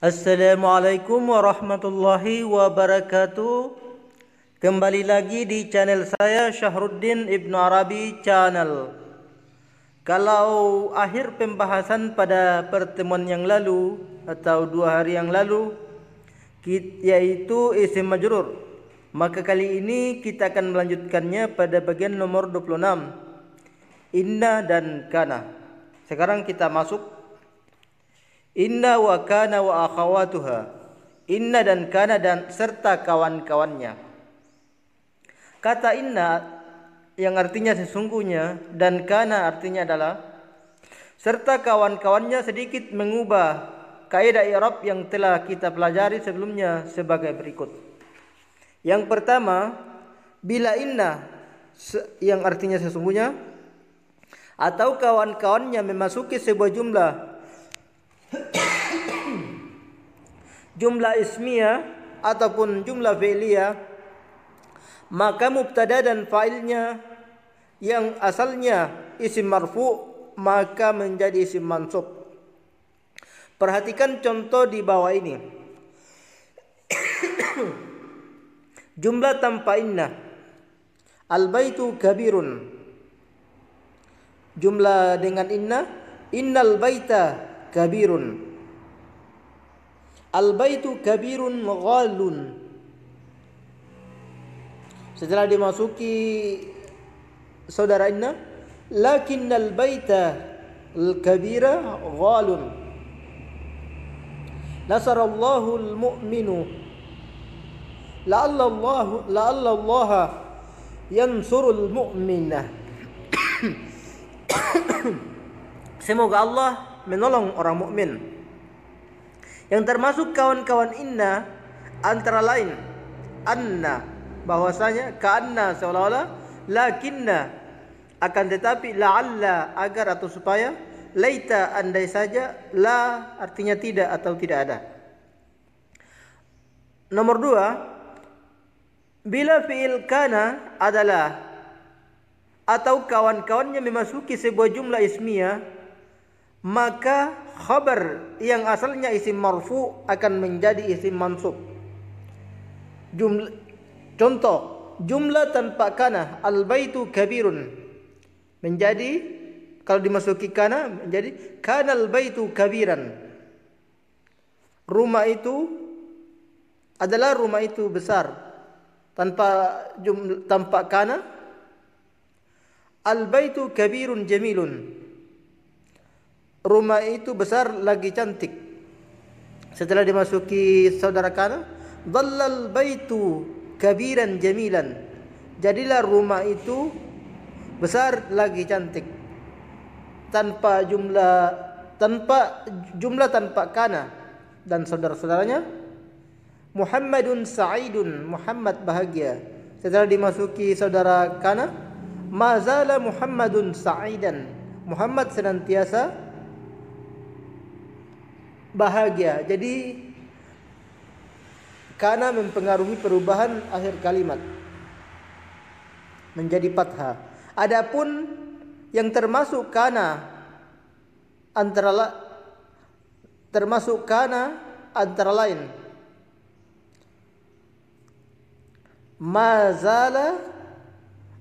Assalamualaikum warahmatullahi wabarakatuh. Kembali lagi di channel saya, Syahruddin Ibnu Arabi Channel. Kalau akhir pembahasan pada pertemuan yang lalu atau 2 hari yang lalu, yaitu isim majrur, maka kali ini kita akan melanjutkannya pada bagian nomor 26, inna dan kana. Sekarang kita masuk inna wa kana wa akhawatuha. Inna dan kana dan serta kawan-kawannya. Kata inna yang artinya sesungguhnya dan kana artinya adalah serta kawan-kawannya sedikit mengubah kaidah i'rab yang telah kita pelajari sebelumnya sebagai berikut. Yang pertama, bila inna yang artinya sesungguhnya atau kawan-kawannya memasuki sebuah jumlah ismiyah ataupun jumlah fi'liyah, maka mubtada dan fa'ilnya yang asalnya isim marfu' maka menjadi isim mansub. Perhatikan contoh di bawah ini. Jumlah tanpa inna. Al-baitu kabirun. Jumlah dengan inna, innal baita kabirun. Al-baitu kabirun ghalun. Setelah dimasuki saudara inna, lakinnal baita al-kabira ghalun. Nasarallahu al-mu'minu. La'alla Allah yansurul mu'minah. Semoga Allah menolong orang mukmin. Yang termasuk kawan-kawan inna antara lain anna, bahwasanya ka'anna seolah-olah, lakinna akan tetapi, la'alla agar atau supaya, laita andai saja, la artinya tidak atau tidak ada. Nomor 2, bila fi'il kana adalah atau kawan-kawannya memasuki sebuah jumlah ismiyah, maka khabar yang asalnya isim marfu akan menjadi isim mansub. Contoh, jumlah tanpa kana, al-baitu kabirun, menjadi, kalau dimasuki kana menjadi kanal baitu kabiran. Rumah itu adalah rumah itu besar. Tanpa kana, al-baitu kabirun jamilun. Rumah itu besar lagi cantik. Setelah dimasuki saudara kana, dhallal baitu kabiran jamilan. Jadilah rumah itu besar lagi cantik. Tanpa jumlah tanpa kana dan saudara-saudaranya, Muhammadun sa'idun, Muhammad bahagia. Setelah dimasuki saudara kana, mazala Muhammadun sa'idan, Muhammad senantiasa bahagia. Jadi kana mempengaruhi perubahan akhir kalimat menjadi fathah. Adapun yang termasuk kana antara lain mazala,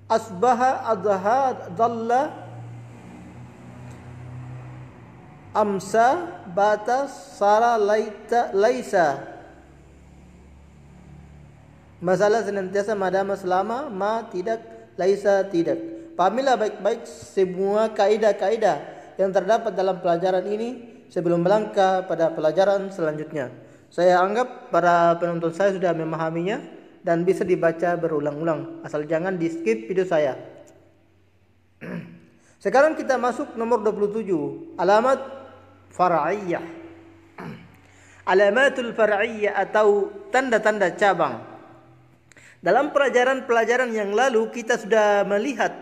asbaha, adha, dhalla, amsa, bata, sara, laisa. Masalah senantiasa, madama selama, ma tidak, laisa tidak. Pahamilah baik-baik semua kaidah-kaidah yang terdapat dalam pelajaran ini sebelum melangkah pada pelajaran selanjutnya. Saya anggap para penonton saya sudah memahaminya dan bisa dibaca berulang-ulang, asal jangan di skip video saya. Sekarang kita masuk nomor 27, alamat far'iyah. Alamatul far'iyah atau tanda-tanda cabang. Dalam pelajaran-pelajaran yang lalu kita sudah melihat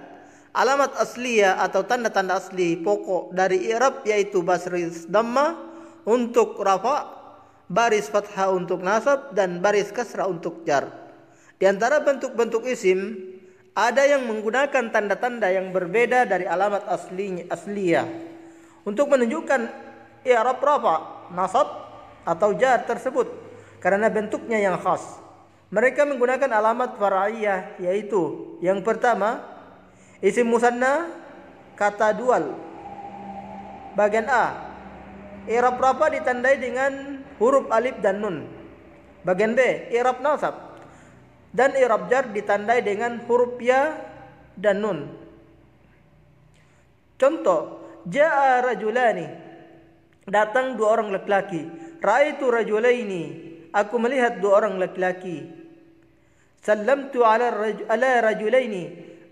alamat asliyah atau tanda-tanda asli pokok dari i'rab, yaitu baris dhamma untuk rafa, baris fathah untuk nasab, dan baris kasrah untuk jar. Di antara bentuk-bentuk isim ada yang menggunakan tanda-tanda yang berbeda dari alamat asliyah untuk menunjukkan i'rab rafa, nasab, atau jar tersebut karena bentuknya yang khas. Mereka menggunakan alamat far'iyah, yaitu yang pertama isim musanna kata dual. Bagian A, i'rab rafa ditandai dengan huruf alif dan nun. Bagian B, i'rab nasab dan i'rab jar ditandai dengan huruf ya dan nun. Contoh, ja'a rajulani, datang dua orang laki-laki. Ra'aitu rajulaini, aku melihat dua orang laki-laki. Sallamtu ala rajulaini,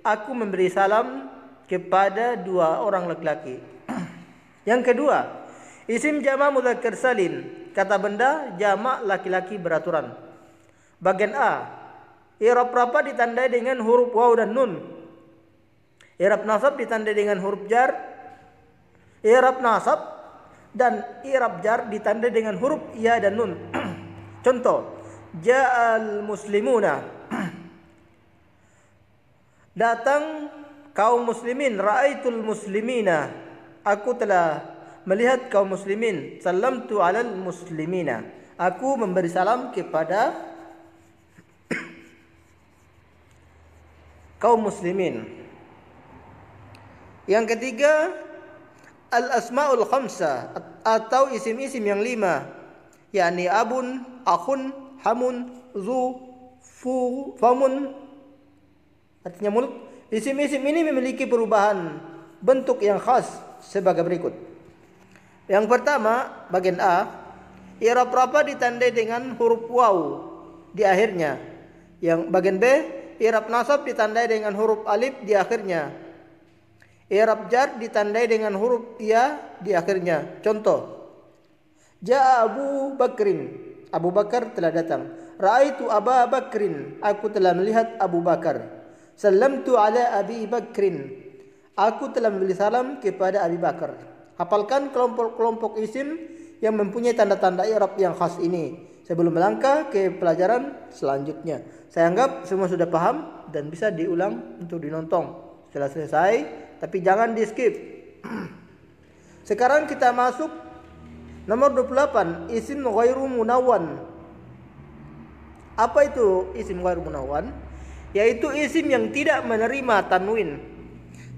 aku memberi salam kepada dua orang laki-laki. Yang kedua, isim jama' mudzakkar salim, kata benda jamak laki-laki beraturan. Bagian A, i'rab rafa ditandai dengan huruf waw dan nun. I'rab nasab ditandai dengan huruf jar. I'rab nasab dan i'rab jar ditandai dengan huruf ya dan nun. Contoh, ja'al muslimuna, datang kaum muslimin. Ra'aitul muslimina, aku telah melihat kaum muslimin. Sallamtu alal muslimina, aku memberi salam kepada kaum muslimin. Yang ketiga, al-asma'ul khamsah atau isim-isim yang 5, yakni abun, akhun, hamun, zu, fu, famun, artinya mulut. Isim-isim ini memiliki perubahan bentuk yang khas sebagai berikut. Yang pertama, bagian A, i'rab rafa ditandai dengan huruf waw di akhirnya. Yang bagian B, i'rab nasab ditandai dengan huruf alif di akhirnya. I'rab jar ditandai dengan huruf ya di akhirnya. Contoh, ja'a Abu Bakrin, Abu Bakar telah datang. Ra'aitu Aba Bakrin, aku telah melihat Abu Bakar. Sallamtu ala Abi Bakrin, aku telah memberi salam kepada Abi Bakar. Hafalkan kelompok-kelompok isim yang mempunyai tanda-tanda i'rab yang khas ini sebelum melangkah ke pelajaran selanjutnya. Saya anggap semua sudah paham dan bisa diulang untuk dinonton setelah selesai, tapi jangan di skip. Sekarang kita masuk nomor 28, isim ghairu munawwan. Apa itu isim ghairu munawwan? Yaitu isim yang tidak menerima tanwin.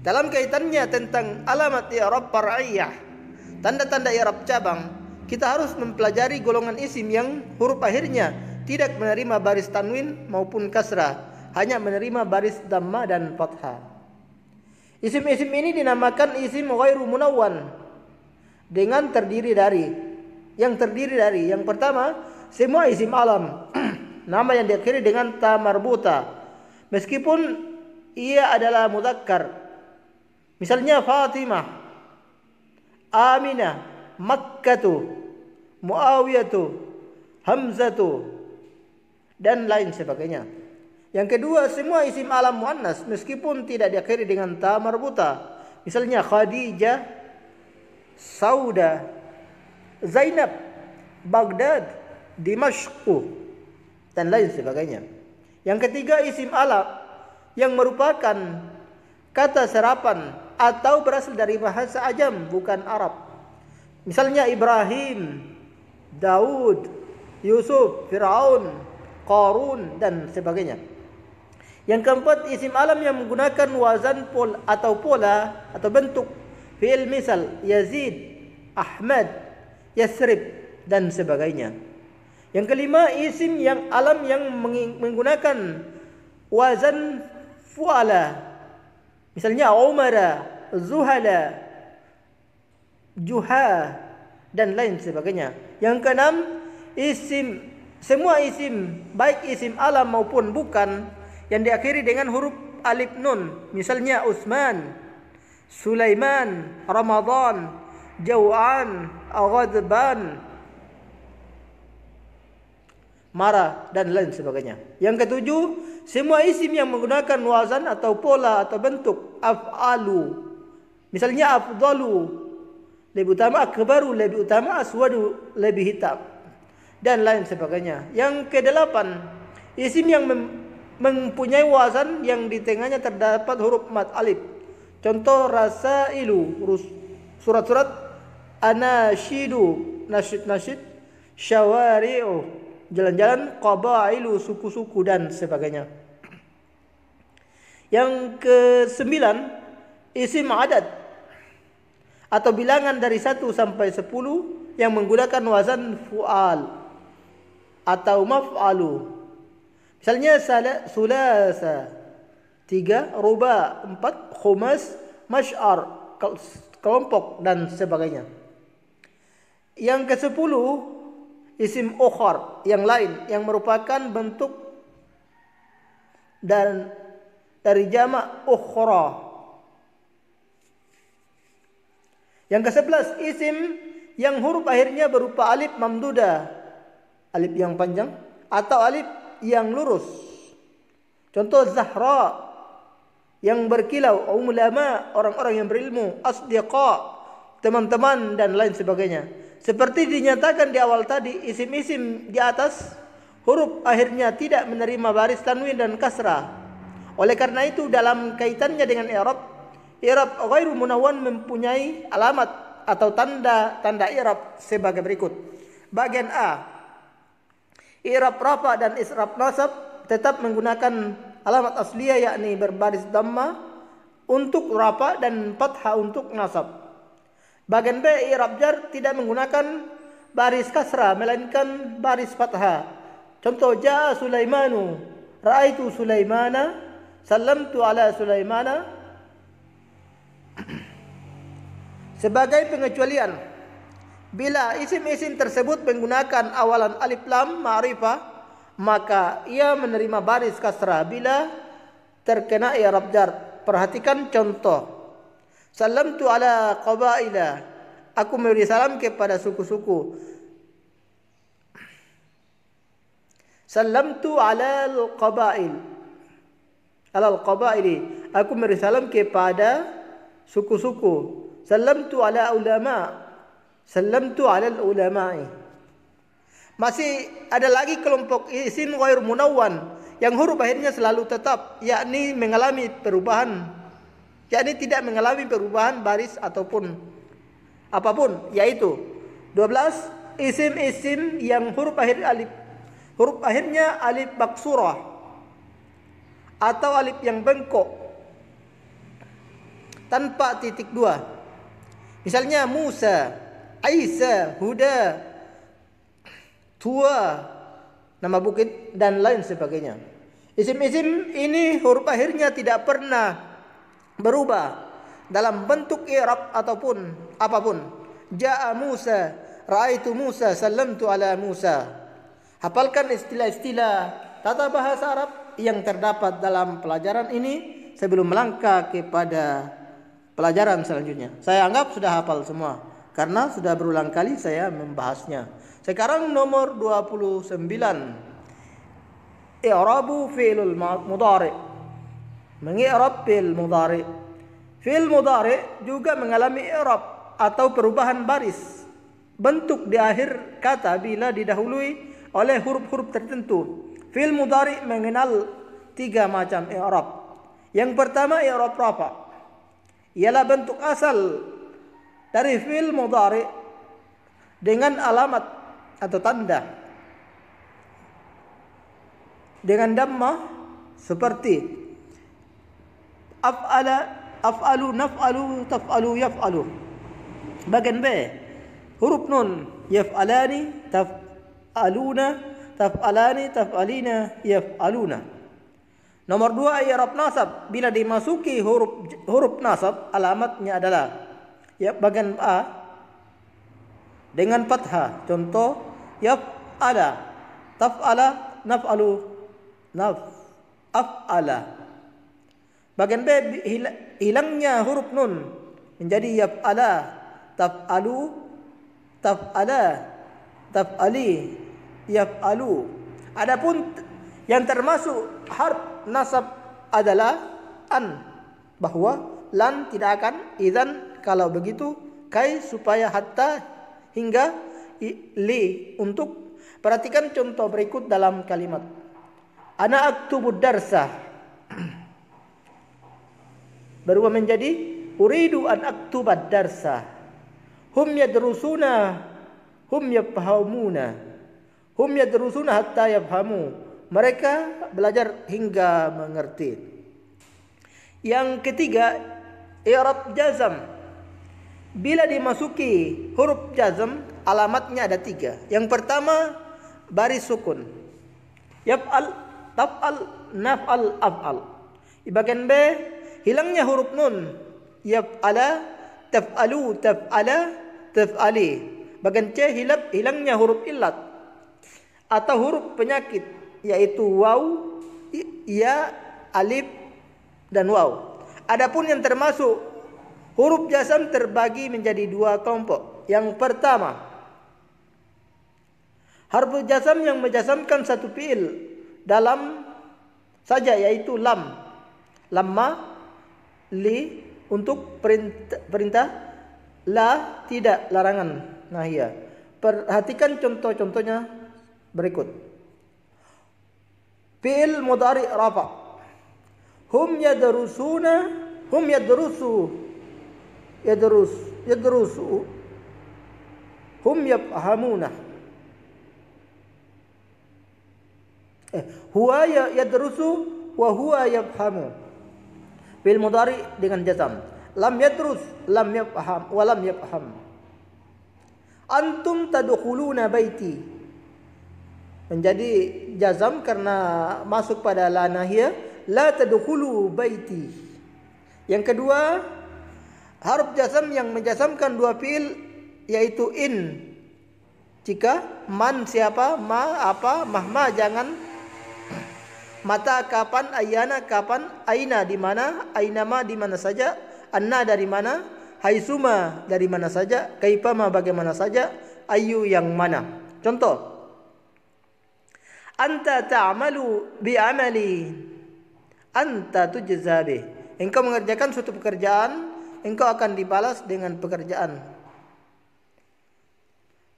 Dalam kaitannya tentang alamat i'rab far'iyah, tanda-tanda i'rab cabang, kita harus mempelajari golongan isim yang huruf akhirnya tidak menerima baris tanwin maupun kasrah, hanya menerima baris dhamma dan fathah. Isim-isim ini dinamakan isim ghairu munawwan dengan terdiri dari yang pertama, semua isim alam nama yang diakhiri dengan ta marbuta meskipun ia adalah mudzakkar. Misalnya Fatimah, Aminah, Makkatu, Muawiyatu, Hamzatu, dan lain sebagainya. Yang kedua, semua isim alam muannas meskipun tidak diakhiri dengan ta marbuta. Misalnya Khadijah, Sauda, Zainab, Baghdad, Dimashq, dan lain sebagainya. Yang ketiga, isim alam yang merupakan kata serapan atau berasal dari bahasa ajam bukan Arab. Misalnya Ibrahim, Daud, Yusuf, Fir'aun, Qarun, dan sebagainya. Yang keempat, isim alam yang menggunakan wazan pola atau bentuk fi'il, misal Yazid, Ahmad, Yasrib, dan sebagainya. Yang kelima, isim yang alam yang menggunakan wazan fu'ala, misalnya Umara, Zuhala, Juha, dan lain sebagainya. Yang keenam, semua isim baik isim alam maupun bukan yang diakhiri dengan huruf alif nun, misalnya Utsman, Sulaiman, Ramadan, Jau'an, Ghadban, marah, dan lain sebagainya. Yang ketujuh, semua isim yang menggunakan wazan atau pola atau bentuk af'alu, misalnya afdalu, lebih utama, akbaru, lebih utama, aswadu, lebih hitam, dan lain sebagainya. Yang kedelapan, isim yang mempunyai wazan yang di tengahnya terdapat huruf mad alif. Contoh rasailu, surat-surat, anasyidu, nasyid-nasyid, syawari'u, jalan-jalan, qabailu, suku-suku dan sebagainya. Yang ke-9, isim adad atau bilangan dari 1 sampai 10 yang menggunakan wazan fu'al atau maf'alu. Misalnya sulasa 3, ruba 4, khumas, masy'ar kelompok dan sebagainya. Yang ke-10 isim ukhar yang lain yang merupakan bentuk dan dari jamak ukhra. Yang ke-11 isim yang huruf akhirnya berupa alif mamdudah, alif yang panjang atau alif yang lurus. Contoh Zahra yang berkilau, ulama orang-orang yang berilmu, asdiqa teman-teman dan lain sebagainya. Seperti dinyatakan di awal tadi, isim-isim di atas huruf akhirnya tidak menerima baris tanwin dan kasrah. Oleh karena itu dalam kaitannya dengan i'rab ghairu munawwan mempunyai alamat atau tanda i'rab sebagai berikut. Bagian A, i'rab rafa dan israb nasab tetap menggunakan alamat asliyah yakni berbaris dhamma untuk rafa dan fathah untuk nasab. Bagian B, i'rab jar tidak menggunakan baris kasrah melainkan baris fathah. Contoh jaa Sulaimanu, ra'aitu Sulaimana, sallamtu ala Sulaimana. Sebagai pengecualian, bila isim-isim tersebut menggunakan awalan alif lam ma'rifah, maka ia menerima baris kasrah bila terkena i'rab jar. Perhatikan contoh. Salamtu ala qabaila, aku memberi salam kepada suku-suku. Salamtu ala al-qabail, ala al-qabaili, aku memberi salam kepada suku-suku. Salamtu ala ulama, salamtu ala al-ulama'i. Masih ada lagi kelompok isim ghair munawwan yang huruf akhirnya selalu tetap, yakni mengalami perubahan, yakni tidak mengalami perubahan baris ataupun apapun, yaitu 12 isim-isim yang huruf akhirnya alif maksurah atau alif yang bengkok tanpa titik 2. Misalnya Musa, Isa, Huda, Tua, nama bukit dan lain sebagainya. Isim-isim ini huruf akhirnya tidak pernah berubah dalam bentuk i'rab ataupun apapun. Jaa Musa, ra'aitu Musa, sallamtu ala Musa. Hafalkan istilah-istilah tata bahasa Arab yang terdapat dalam pelajaran ini sebelum melangkah kepada pelajaran selanjutnya. Saya anggap sudah hafal semua karena sudah berulang kali saya membahasnya. Sekarang nomor 29. I'rabu fi'lul mudhari'. Mengi'rab fi'il mudhari'. Fi'il mudhari' juga mengalami i'rab atau perubahan baris bentuk di akhir kata bila didahului oleh huruf-huruf tertentu. Fi'il mudhari' mengenal 3 macam i'rab. Yang pertama i'rab rafa. Ialah bentuk asal dari fi'il mudhari' dengan alamat atau tanda dengan dhammah seperti af'ala, af'alu, naf'alu, taf'alu, yaf'alu. Bagian B, huruf nun yaf'alani, taf'aluna, taf'alani, taf'alina, yaf'aluna. Nomor 2 i'rab nasab, bila dimasuki huruf nasab alamatnya adalah ya bagian A dengan fathah. Contoh yaf'ala, taf'ala, naf'alu, af'ala. Bagian B hilangnya huruf nun menjadi yaf'ala, taf'alu, taf'ala, taf'ali, yaf'alu. Adapun yang termasuk harf nasab adalah an, bahwa lan tidak akan, idzan kalau begitu, kai supaya, hatta hingga, li untuk. Perhatikan contoh berikut dalam kalimat. Ana aktubud darsa berubah menjadi uridu an aktubad darsa. Hum hum yafhamuna. Hum yadrusuna hatta yafhamu. Mereka belajar hingga mengerti. Yang ketiga, i'rab jazam. Bila dimasuki huruf jazam, alamatnya ada 3. Yang pertama, baris sukun. Yaf'al, taf'al, naf'al, af'al. Di bagian B, hilangnya huruf nun. Yaf'ala, taf'alu, taf'ala, taf'ali. Bagian C, hilangnya huruf illat atau huruf penyakit, yaitu waw, ya, alif, dan waw. Adapun yang termasuk huruf jazam terbagi menjadi 2 kelompok. Yang pertama, harfu jazam yang menjazamkan satu fiil dalam saja, yaitu lam, lamma, li untuk perintah, la tidak, larangan, nahya. Perhatikan contoh-contohnya berikut. Fiil mudhari rafa. Hum yadrusuna, hum yadrusu, yadrusu. Hum yafhamuna. Huwa yadrusu wa huwa yafhamu. Fiil mudhari dengan jazam. Lam yadrus, lam yafham, wa lam yafham. Antum tadkhuluna baiti. Menjadi jazam karena masuk pada la nahiyah. La tadkhulu baiti. Yang kedua, harf jazam yang menjazamkan 2 fiil, yaitu in. Jika man siapa, ma apa, mahma jangan, mata kapan, ayana kapan, aina di mana, ainama di mana saja, anna dari mana, haitsuma dari mana saja, kaifama bagaimana saja, ayu yang mana. Contoh, anta ta'malu bi amali, anta tujza bih. Engkau mengerjakan suatu pekerjaan, engkau akan dibalas dengan pekerjaan.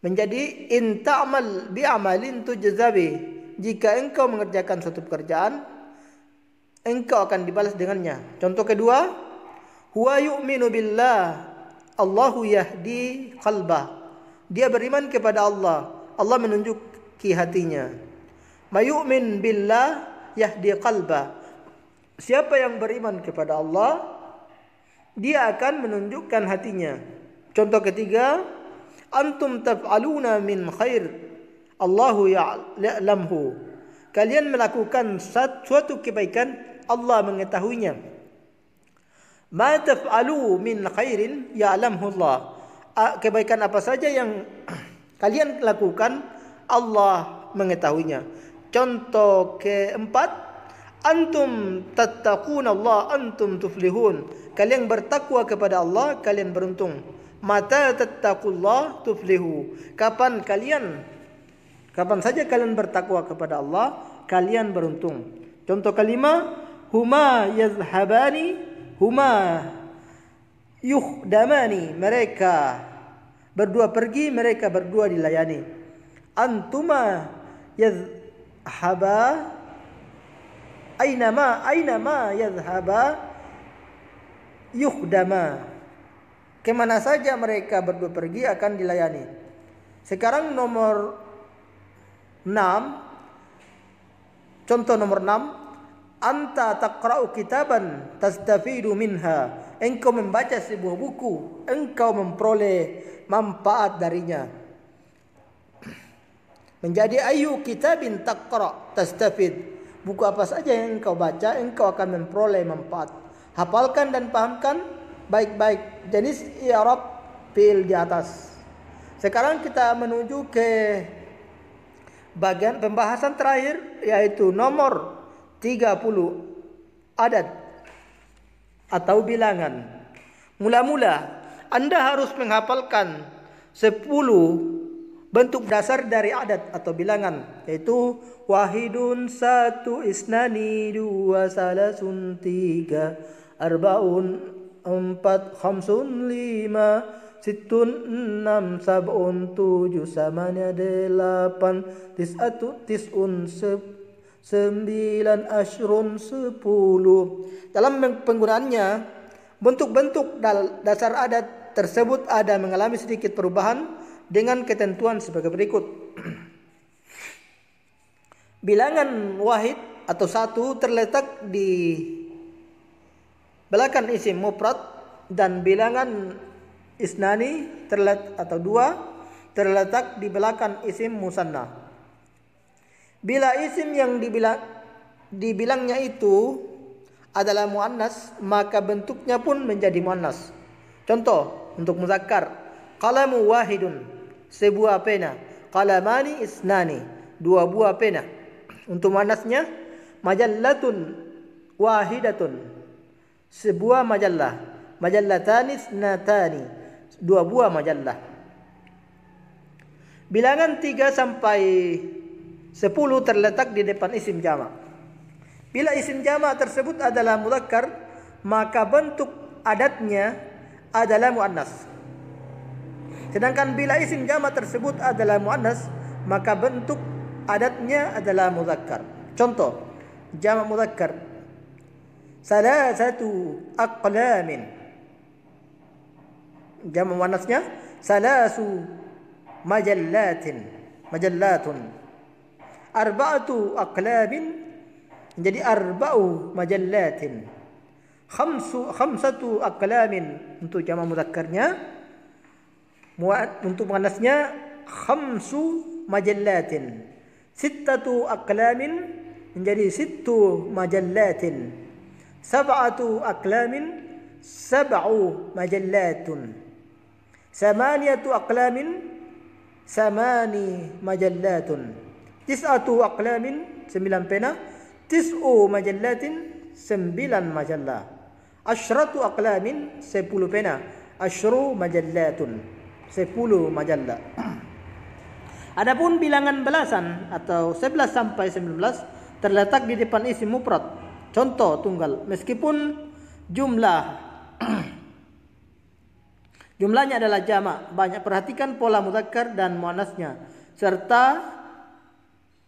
Menjadi in ta'mal bi amalin tujza bih. Jika engkau mengerjakan suatu pekerjaan, engkau akan dibalas dengannya. Contoh kedua, huwa yu'minu billah, Allahu yahdi qalbah. Dia beriman kepada Allah, Allah menunjuki hatinya. Mayu'min billah yahdi qalbah. Siapa yang beriman kepada Allah, dia akan menunjukkan hatinya. Contoh ketiga, antum taf'aluna min khair, Allahu ya'lamhu. Kalian melakukan suatu kebaikan, Allah mengetahuinya. Ma taf'alu min khairin ya'lamhu Allah. Kebaikan apa saja yang kalian lakukan, Allah mengetahuinya. Contoh keempat, antum tattaquna Allah antum tuflihun. Kalian bertakwa kepada Allah, kalian beruntung. Mata tattaqullah tuflihu. Kapan saja kalian bertakwa kepada Allah, kalian beruntung. Contoh kelima, huma yazhabani, huma yuhdamani. Mereka berdua pergi, mereka berdua dilayani. Antuma yazhaba, ainama yazhaba yuhdama. Kemana saja mereka berdua pergi akan dilayani. Sekarang nomor 6. Contoh nomor 6. Anta taqra'u kitaban tastafidu minha. Engkau membaca sebuah buku, engkau memperoleh manfaat darinya. Menjadi ayu kitabin taqra' tastafid. Buku apa saja yang engkau baca, engkau akan memperoleh manfaat. Hafalkan dan pahamkan baik-baik jenis i'rab fi'il di atas. Sekarang kita menuju ke bagian pembahasan terakhir, yaitu nomor 30, adad atau bilangan. Mula-mula Anda harus menghafalkan 10 bentuk dasar dari adad atau bilangan, yaitu wahidun, 1, isnani, 2, salasun, 3, arbaun, 4, khamsun, 5, situn, 6, sab'un, 7, samanya, 8, tis'un, 9, ashrun, 10. Dalam penggunaannya, bentuk-bentuk dasar adat tersebut ada mengalami sedikit perubahan dengan ketentuan sebagai berikut. Bilangan wahid atau satu terletak di belakang isim mufrad, dan bilangan isnani terletak atau dua terletak di belakang isim musanna. Bila isim yang dibilangnya itu adalah muannas, maka bentuknya pun menjadi muannas. Contoh untuk muzakkar, qalamu wahidun, sebuah pena. Qalamani isnani, dua buah pena. Untuk muannasnya, majallatun wahidatun, sebuah majallah. Majallatani isnatani, dua buah majallah. Bilangan 3 sampai 10 terletak di depan isim jamak. Bila isim jamak tersebut adalah mudzakkar, maka bentuk adatnya adalah muannas. Sedangkan bila isim jamak tersebut adalah muannas, maka bentuk adatnya adalah mudzakkar. Contoh jamak mudzakkar, salasatu aqlamin. Jamak muannasnya salasu majallatun. Arba'atu aqlabin menjadi arba'u majallatin. Khamsatu aqlamin untuk jamak mudzakarnya. Untuk muannasnya khamsu majallatin. Sittatu aqlamin menjadi sittu majallatin. Sab'atu aqlamin sab'u majallatun. Samaniyatu aqlamin samani majallatun. Tis'atu aqlamin, 9 pena. Tis'u majallatin, 9 majallah. Asyratu aqlamin, 10 pena. Asyru majallatun, 10 majallah. Adapun bilangan belasan atau 11 sampai 19 terletak di depan isim mufrad. Contoh tunggal, meskipun jumlahnya adalah jamak, banyak perhatikan pola mudzakkar dan muannasnya serta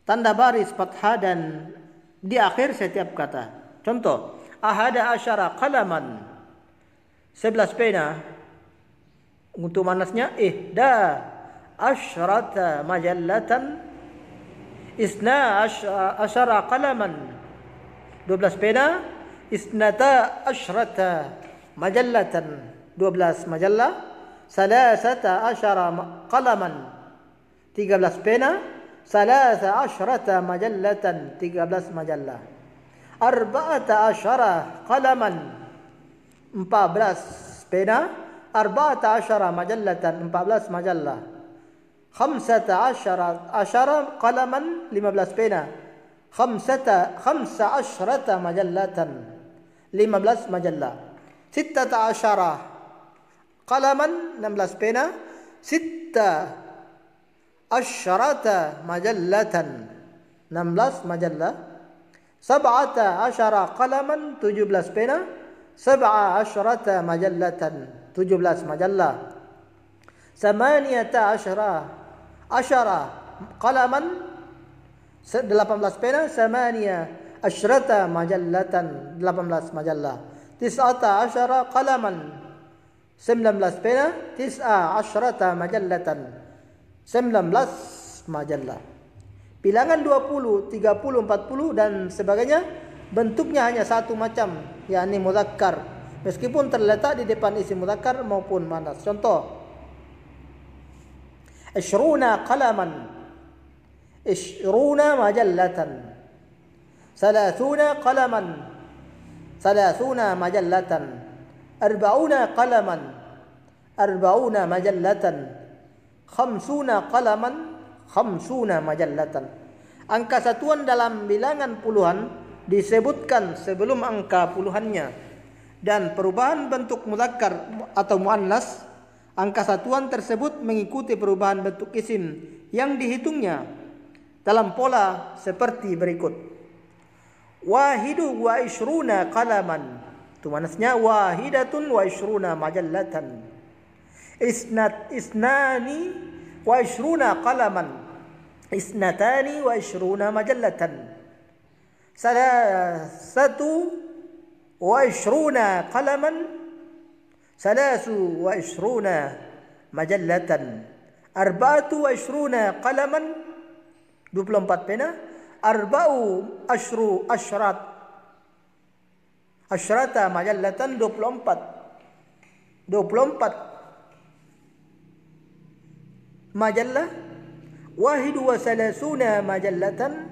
tanda baris fathah dan di akhir setiap kata. Contoh, ahada asyara qalaman, 11 pena. Untuk muannasnya ihda asyrata majallatan. Isna asyara qalaman, 12 pena. Isnata asyrata majallatan, 12 majallah. Salasata asyara qalaman, 13 pena. Salasa asyrata majallatan, 13 majallah. Arba'ata asyara qalaman, 14 pena. Arba'ata asyara majallatan, 14 majallah. Khamsata asyara qalaman, 15 pena. Khamsa asyrata majallatan, 15 majallah. Sittata asyara qalaman, 16 pena. Sitta asyarata majallatan, 16 majallah. Sab'ata asyara qalaman, 17 pena. Sab'a asyarata majallatan, 17 majallah. Samaniyata asyara qalaman, 18 pena. Samaniya asyrata majallatan, 18 majallah. Tis'ata asyara qalaman, 19 pena. Tis'a asyrata majallatan, 19 majallah. Bilangan 20, 30, 40 dan sebagainya bentuknya hanya satu macam, yakni mudzakkar, meskipun terletak di depan isim mudzakkar maupun muannas. Contoh, isyruna qalaman, isyruna majallatan. Salasuna qalaman, salasuna majallatan. Arba'una qalaman, arba'una majallatan. Khamsuna qalaman, khamsuna majallatan. Angka satuan dalam bilangan puluhan disebutkan sebelum angka puluhannya, dan perubahan bentuk mudzakkar atau muannas angka satuan tersebut mengikuti perubahan bentuk isim yang dihitungnya dalam pola seperti berikut. Wahidu wa isyruna qalaman, itu manasnya wahidatun wa isyruna majallatan. Isnani wa isyruna qalaman, isnatani wa isyruna majallatan. Salasatu wa isyruna qalaman, salasu wa isyruna majallatan. Arba'atu wa ishruna qalaman, 24 pena. Arba'u ashru asyrat, asyrata majallatan, 24 majallah. Wahidu wa salasuna majallatan,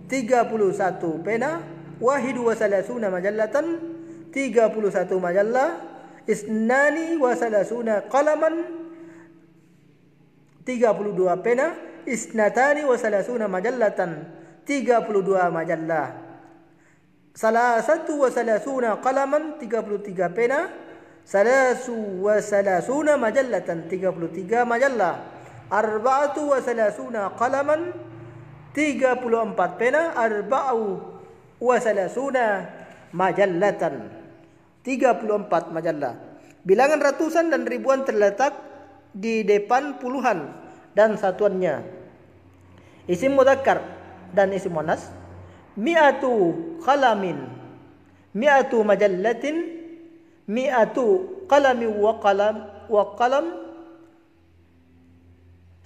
31 pena. Wahidu wa salasuna majallatan, 31 majallah. Isnani wa salasuna qalaman, 32 pena. Isnatani wa salasuna majallatan, 32 majallah. Salasatu wa salasuna qalaman, 33 pena. Salasu wa salasuna majallatan, 33 majallah. Arba'atu wa salasuna qalaman, 34 pena. Arba'u wa salasuna majallatan, 34 majallah. Bilangan ratusan dan ribuan terletak di depan puluhan dan satuannya. Isim mudzakkar dan isim muannas. Mi'atu qalamin, mi'atu majallatin, mi'atu qalami wa qalam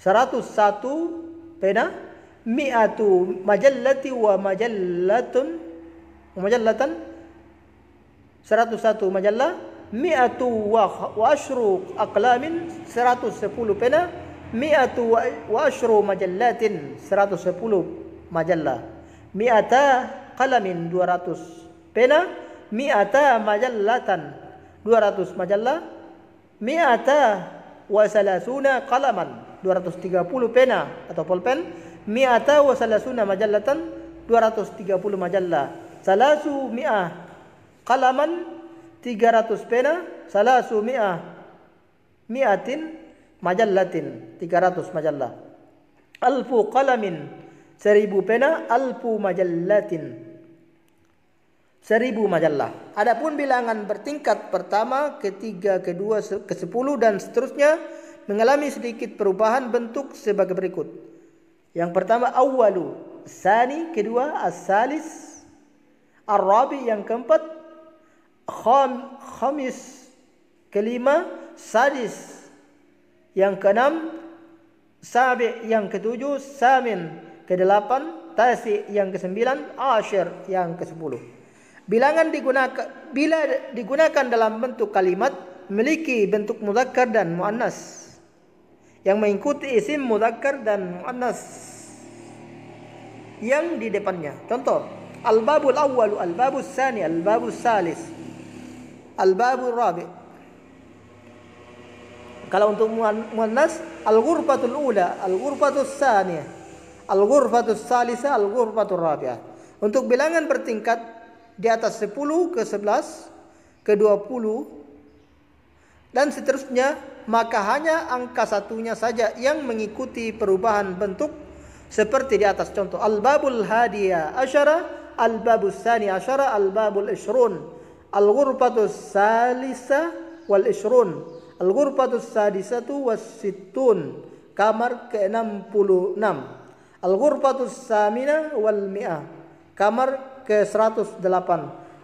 101 pena. Mi'atu majallati wa majallatan 101 majallah. Mi'atu wa asyru aqlamin, 110 pena. Mi'atu wa asyru majallatin, 110 majallah. Mi'ata qalamin, 200 pena. Mi'ata majallatan, 200 majallah. Mi'ata wa salasuna qalaman, 230 pena atau pulpen. Mi'ata wa salasuna majallatan, 230 majallah. Salasu mi'ah qalaman, 300 pena. Salasu mi'atin majallatin, 300 majallah. Alfu qalamin, 1000 pena. Alfu majallatin, 1000 majallah. Adapun bilangan bertingkat pertama, ketiga, kedua, ke-10 dan seterusnya mengalami sedikit perubahan bentuk sebagai berikut. Yang pertama awwalu, sani kedua, as-salis, ar-rabi yang keempat, khamis kelima, sadis yang keenam, sabi yang ketujuh, samin kedelapan, tasi yang kesembilan, asyir yang ke-10. Bilangan bila digunakan dalam bentuk kalimat memiliki bentuk mudzakkar dan muannas yang mengikuti isim mudzakkar dan muannas yang di depannya. Contoh, al-babul awwalu, al-babus tsani, al-babus salis, al-babur rabi'. Kalau untuk muannas, al-ghurfatul ula, al-ghurfatus tsaniyah, al-ghurfatus salisa, al-ghurfatur rabi'ah. Untuk bilangan bertingkat di atas 10, ke-11, ke-20 dan seterusnya, maka hanya angka satunya saja yang mengikuti perubahan bentuk seperti di atas. Contoh, al-babul hadiya asyara, al-babus tsani asyara, al-babul ishrun, al-ghurfatus salisa wal ishrun, al-ghurfatus sadisatu was sittun, kamar ke-66, al-ghurfatus samina wal mi'ah, kamar ke-108.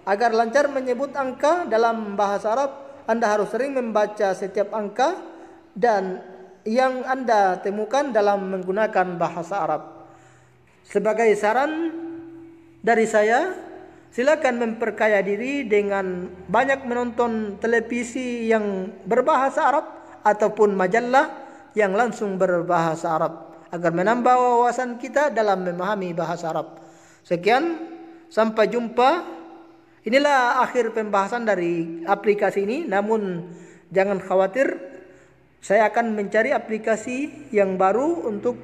Agar lancar menyebut angka dalam bahasa Arab, Anda harus sering membaca setiap angka dan yang Anda temukan dalam menggunakan bahasa Arab. Sebagai saran dari saya, silakan memperkaya diri dengan banyak menonton televisi yang berbahasa Arab ataupun majalah yang langsung berbahasa Arab agar menambah wawasan kita dalam memahami bahasa Arab. Sekian, sampai jumpa. Inilah akhir pembahasan dari aplikasi ini. Namun jangan khawatir, saya akan mencari aplikasi yang baru untuk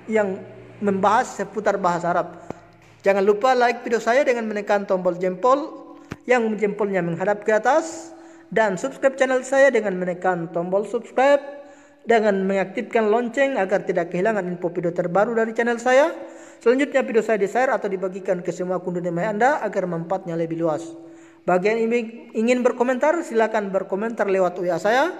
yang membahas seputar bahasa Arab. Jangan lupa like video saya dengan menekan tombol jempol yang jempolnya menghadap ke atas, dan subscribe channel saya dengan menekan tombol subscribe, dengan mengaktifkan lonceng agar tidak kehilangan info video terbaru dari channel saya. Selanjutnya video saya di-share atau dibagikan ke semua akun dunia maya Anda agar manfaatnya lebih luas. Bagi yang ingin berkomentar, silakan berkomentar lewat WA saya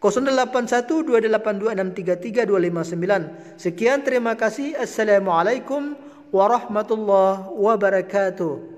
081282633259. Sekian, terima kasih. Assalamualaikum warahmatullahi wabarakatuh.